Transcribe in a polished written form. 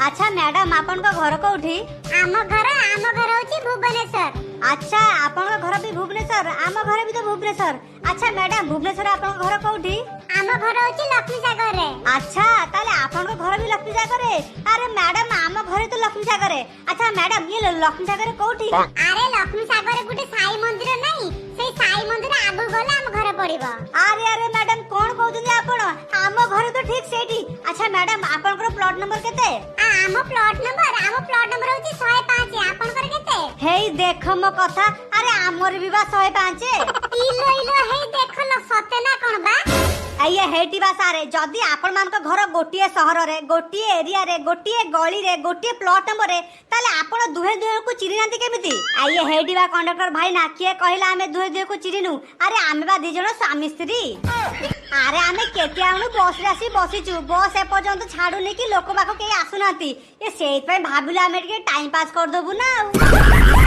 अच्छा मैडम आपन को घर कोठी? आम घर होची भुवनेश्वर। अच्छा आपन को घर भी भुवनेश्वर, आम घर भी तो भुवनेश्वर। अच्छा मैडम भुवनेश्वर आपन को घर कोठी? आम घर होची लक्ष्मी सागर रे। अच्छा ताले आपन को घर भी लक्ष्मी सागर रे। अरे मैडम आम घर तो लक्ष्मी सागर रे। अच्छा मैडम ये लक्ष्मी सागर कोठी? अरे लक्ष्मी सागर गुटे साई मंदिर नहीं, सेई साई मंदिर आगु गले आम घर पड़िबो। अरे अरे मैडम कोन कहउछन आपन? आम घर तो ठीक सेठी। अच्छा मैडम आपन को प्लॉट नंबर केते? आम प्लॉट नंबर होची 105। आपन कर केते? हेई देखो मो कथा। अरे आमर भी बा 105। इलो हेई देखलो सते ना कोन बा? आइए हेटी बा सारे जदी आपन मान को घर गोटिए शहर रे, गोटिए एरिया रे, गोटिए गली रे, गोटिए प्लॉट नंबर रे, ताले आपन दुहे दुहे को चिरी नांती केमिति? आइए हेटी बा कंडक्टर भाई ना किए कहिला हमें दुहे दुहे को चिरिनु? अरे आमे बा दी जण स्वामी स्त्री। अरे आमे केते आउनु बस रे आसी बसिचु, बस ए पर्यंत छाडुनी कि लोक बाको के आसु नांती। ए सेई पे भाबिला हमें के टाइम पास कर दबु ना।